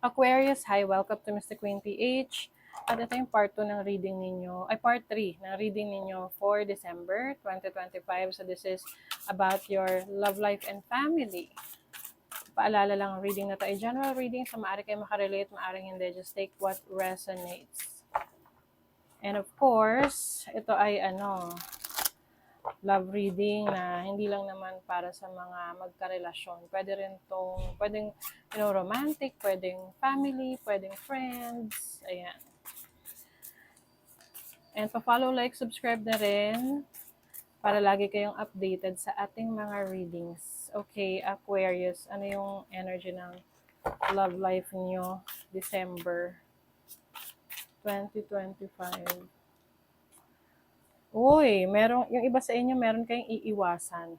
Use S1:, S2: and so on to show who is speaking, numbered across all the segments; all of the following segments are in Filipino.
S1: Aquarius, hi, welcome to Mr. Queen PH. At ito yung part 2 ng reading ninyo, ay part 3 ng reading ninyo for December 2025. So this is about your love life and family. Paalala lang, ang reading na to ay general reading, so maaari kayo makarelate, maaari hindi, just take what resonates. And of course, ito ay love reading na hindi lang naman para sa mga magkarelasyon. Pwede rin pwedeng, romantic, pwedeng family, pwedeng friends, ayan. And pa-follow, like, subscribe na rin para lagi kayong updated sa ating mga readings. Okay, Aquarius, ano yung energy ng love life niyo December 2025? Uy, yung iba sa inyo, meron kayong iiwasan.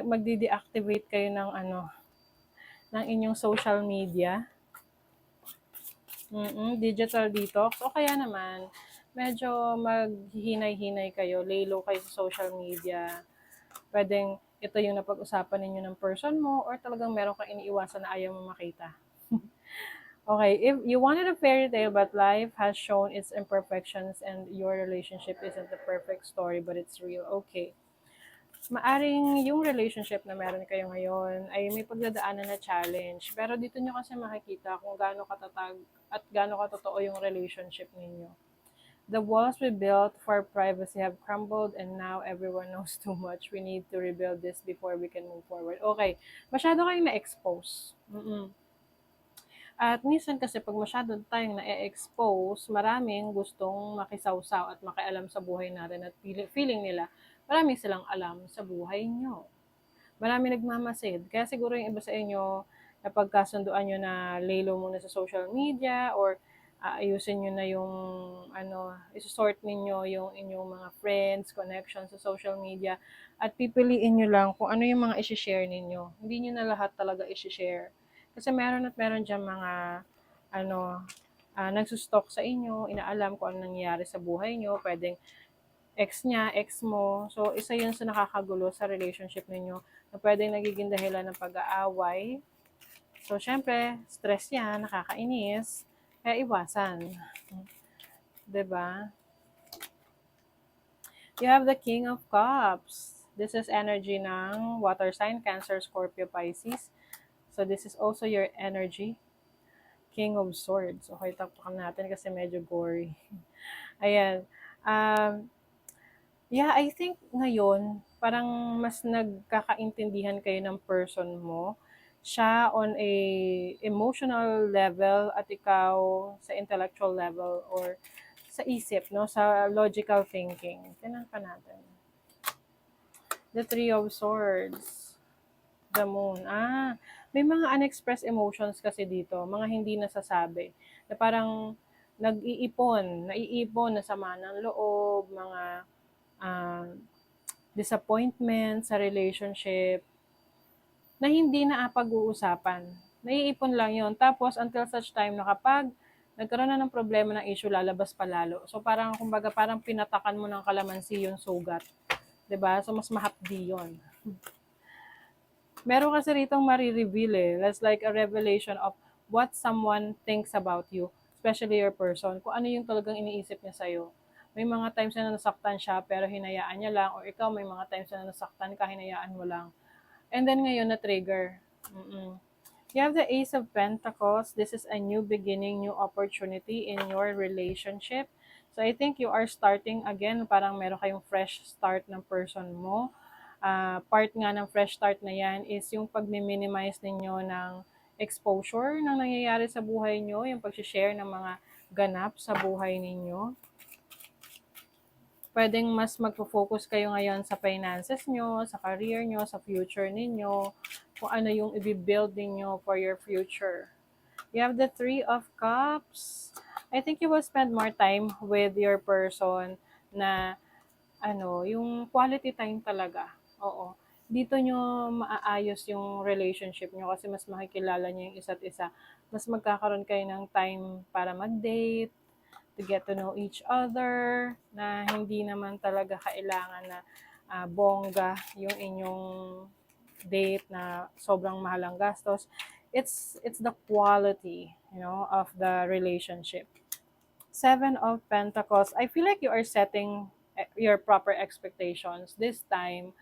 S1: Magdi-deactivate kayo ng inyong social media. Digital detox. O kaya naman, medyo maghihinay-hinay kayo, lay low kayo sa social media. Pwedeng ito yung napag-usapan ninyo ng person mo or talagang meron kang iniiwasan na ayaw mo makita. Okay, if you wanted a fairy tale but life has shown its imperfections and your relationship isn't the perfect story but it's real, okay. Maaring yung relationship na meron kayo ngayon ay may pagdadaanan na challenge. Pero dito nyo kasi makikita kung gaano katatag at gaano katotoo yung relationship ninyo. The walls we built for privacy have crumbled and now everyone knows too much. We need to rebuild this before we can move forward. Okay, masyado kayong na-expose. At minsan kasi pag masyado tayong na-expose, maraming gustong makisawsaw at makialam sa buhay natin at feeling nila, marami silang alam sa buhay nyo. Marami nagmamasid. Kaya siguro yung iba sa inyo, napagkasunduan nyo na lay low muna sa social media or ayusin nyo na yung isosort ninyo yung inyong mga friends, connections sa social media at pipiliin nyo lang kung ano yung mga isi-share ninyo. Hindi nyo na lahat talaga isi-share. Kasi meron at meron dyan mga nagsustalk sa inyo, inaalam kung ano nangyayari sa buhay nyo, pwedeng ex niya, ex mo. So, isa yun sa nakakagulo sa relationship ninyo na pwedeng nagiging dahilan ng pag-aaway. So, syempre, stress yan, nakakainis, kaya iwasan. Diba? You have the King of Cups. This is energy ng water sign, Cancer, Scorpio, Pisces. So, this is also your energy. King of Swords. Okay, takpakan natin kasi medyo gory. Ayan. Yeah, I think ngayon, parang mas nagkakaintindihan kayo ng person mo. Siya on a emotional level at ikaw sa intellectual level or sa isip, no? Sa logical thinking. Tingnan pa natin. The Three of Swords. The Moon. May mga unexpressed emotions kasi dito, mga hindi nasasabi. Na parang naiipon na sama ng loob, mga disappointment sa relationship na hindi na pag-uusapan. Naiipon lang yon. Tapos, until such time na kapag nagkaroon na ng problema ng issue, lalabas pa lalo. So, parang, kumbaga, parang pinatakan mo ng kalamansi yung sugat. 'Di ba? So, mas mahapdi yon. Meron kasi ritong marireveal That's like a revelation of what someone thinks about you, especially your person. Kung ano yung talagang iniisip niya sa'yo. May mga times na nasaktan siya pero hinayaan niya lang or ikaw may mga times na nasaktan ka, hinayaan mo lang. And then ngayon na-trigger. You have the Ace of Pentacles. This is a new beginning, new opportunity in your relationship. So I think you are starting again, parang meron kayong fresh start ng person mo. Part nga ng fresh start na yan is yung pag-minimize ninyo ng exposure ng nangyayari sa buhay nyo, yung pag-share ng mga ganap sa buhay ninyo. Pwedeng mas magpo-focus kayo ngayon sa finances nyo, sa career nyo, sa future ninyo, kung ano yung i-build ninyo for your future. You have the Three of Cups. I think you will spend more time with your person na yung quality time talaga. Oo. Dito nyo maaayos yung relationship nyo kasi mas makikilala nyo yung isa't isa. Mas magkakaroon kayo ng time para mag-date, to get to know each other, na hindi naman talaga kailangan na bongga yung inyong date na sobrang mahal ang gastos. It's the quality, of the relationship. Seven of Pentacles, I feel like you are setting your proper expectations. This time,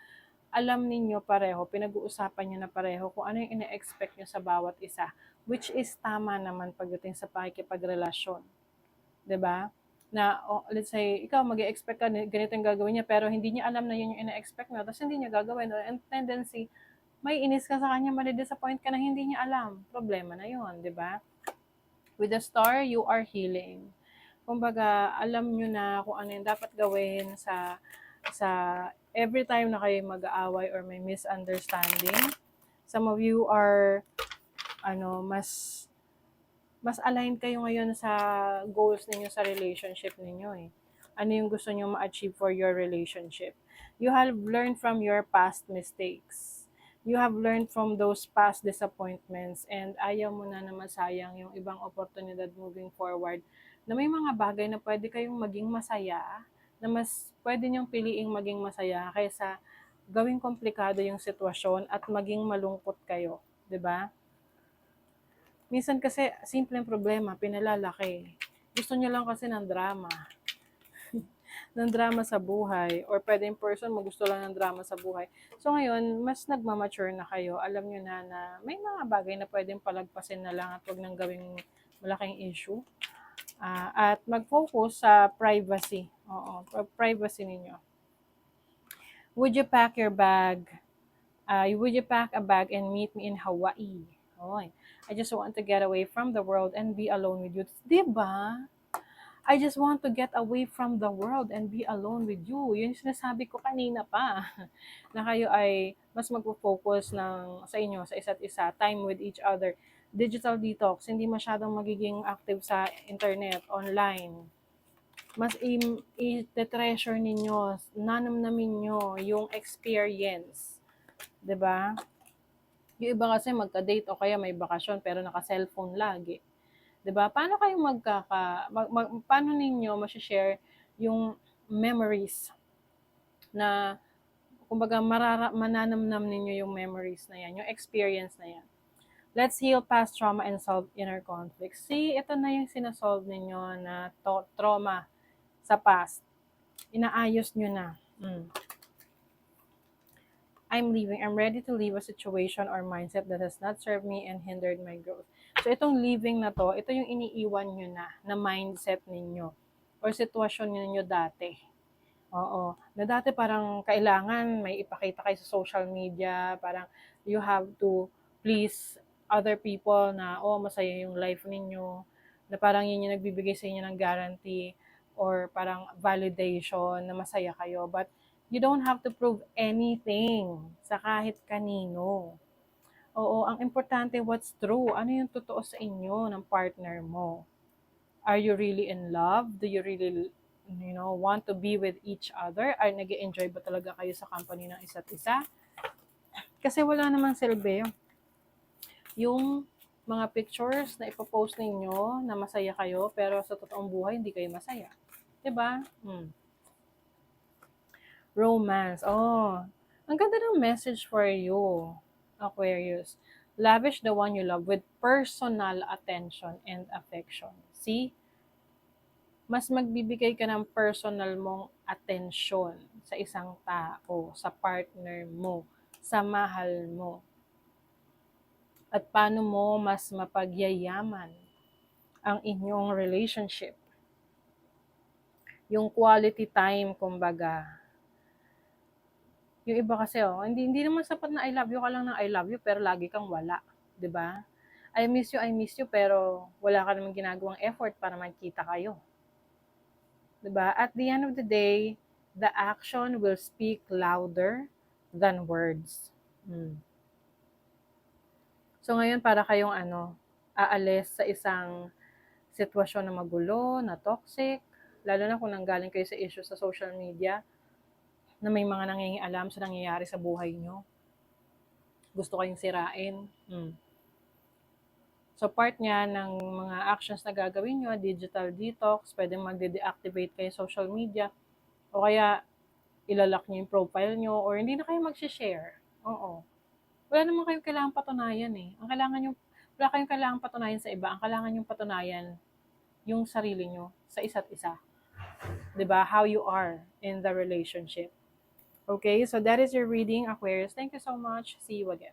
S1: alam ninyo pareho, pinag-uusapan nyo na pareho kung ano yung ina-expect nyo sa bawat isa. Which is tama naman pagdating sa pakikipagrelasyon. 'Di ba? Na, let's say, ikaw mag-expect ka, ganito yung gagawin niya, pero hindi niya alam na yun yung ina-expect mo, tapos hindi niya gagawin. And tendency, may inis ka sa kanya, mali-disappoint ka na hindi niya alam. Problema na yun, 'di ba? With the star, you are healing. Kumbaga, alam nyo na kung ano yung dapat gawin sa every time na kayo mag-aaway or may misunderstanding. Some of you are mas aligned kayo ngayon sa goals ninyo sa relationship ninyo eh. Ano yung gusto nyo ma-achieve for your relationship. You have learned from your past mistakes. You have learned from those past disappointments and ayaw mo na masayang yung ibang oportunidad moving forward na may mga bagay na pwede kayong maging masaya, na mas pwede nyong piliing maging masaya kaysa gawing komplikado yung sitwasyon at maging malungkot kayo, 'di ba? Minsan kasi simpleng problema pinalalaki. Gusto niyo lang kasi ng drama. Ng drama sa buhay. Or pwede in person mo gusto lang ng drama sa buhay. So ngayon, mas nagmamature na kayo. Alam niyo na may mga bagay na pwedeng palagpasin na lang at huwag nang gawing malaking issue. At mag-focus sa privacy. Oo, privacy ninyo. Would you pack your bag? Would you pack a bag and meet me in Hawaii? Oy. I just want to get away from the world and be alone with you. Diba? I just want to get away from the world and be alone with you. Yun yung sinasabi ko kanina pa. Na kayo ay mas magpo-focus sa inyo, sa isa't isa, time with each other. Digital detox, hindi masyadong magiging active sa internet, online. Mas i-treasure ninyo, nanamnamin nyo yung experience. 'Di ba? Yung iba kasi magka-date o kaya may bakasyon pero naka-cellphone lagi. 'Di ba? Paano kayo paano ninyo ma-share yung memories na kumbaga mananamnam ninyo yung memories na yan, yung experience na yan. Let's heal past trauma and solve inner conflicts. See, ito na yung sinasolve ninyo na trauma sa past. Inaayos nyo na. I'm ready to leave a situation or mindset that has not served me and hindered my growth. So itong leaving na to, ito yung iniiwan nyo na mindset ninyo or sitwasyon ninyo dati. Oo. Na dati parang kailangan may ipakita kayo sa social media, parang you have to please other people na, masaya yung life ninyo, na parang yun yung nagbibigay sa inyo ng guarantee or parang validation na masaya kayo. But you don't have to prove anything sa kahit kanino. Oo, ang importante, what's true? Ano yung totoo sa inyo ng partner mo? Are you really in love? Do you really, want to be with each other? Ay, nag-enjoy ba talaga kayo sa company ng isa't isa? Kasi wala namang silbi yung mga pictures na ipopost ninyo na masaya kayo, pero sa totoong buhay, hindi kayo masaya. Diba? Romance. Oh, ang ganda ng message for you, Aquarius. Lavish the one you love with personal attention and affection. See? Mas magbibigay ka ng personal mong atensyon sa isang tao, sa partner mo, sa mahal mo. At paano mo mas mapagyayaman ang inyong relationship. Yung quality time, kumbaga. Yung iba kasi, hindi naman sapat na I love you ka lang ng I love you, pero lagi kang wala. 'Di ba? I miss you, pero wala ka namang ginagawang effort para magkita kayo. 'Di ba? At the end of the day, the action will speak louder than words. So ngayon para kayong aalis sa isang sitwasyon na magulo, na toxic, lalo na kung nanggaling kayo sa issue sa social media, na may mga nangingialam sa nangyayari sa buhay nyo. Gusto kayong sirain. So part niya ng mga actions na gagawin nyo, digital detox, pwedeng magde-deactivate kayo social media, o kaya ilalak nyo yung profile nyo, or hindi na kayo mag-share. Oo. Wala naman kayong kailangan patunayan eh. Ang kailangan nyo Wala kayong kailangang patunayan sa iba. Ang kailangan yung patunayan yung sarili nyo sa isa't isa. 'Di ba? How you are in the relationship. Okay, so that is your reading, Aquarius. Thank you so much. See you again.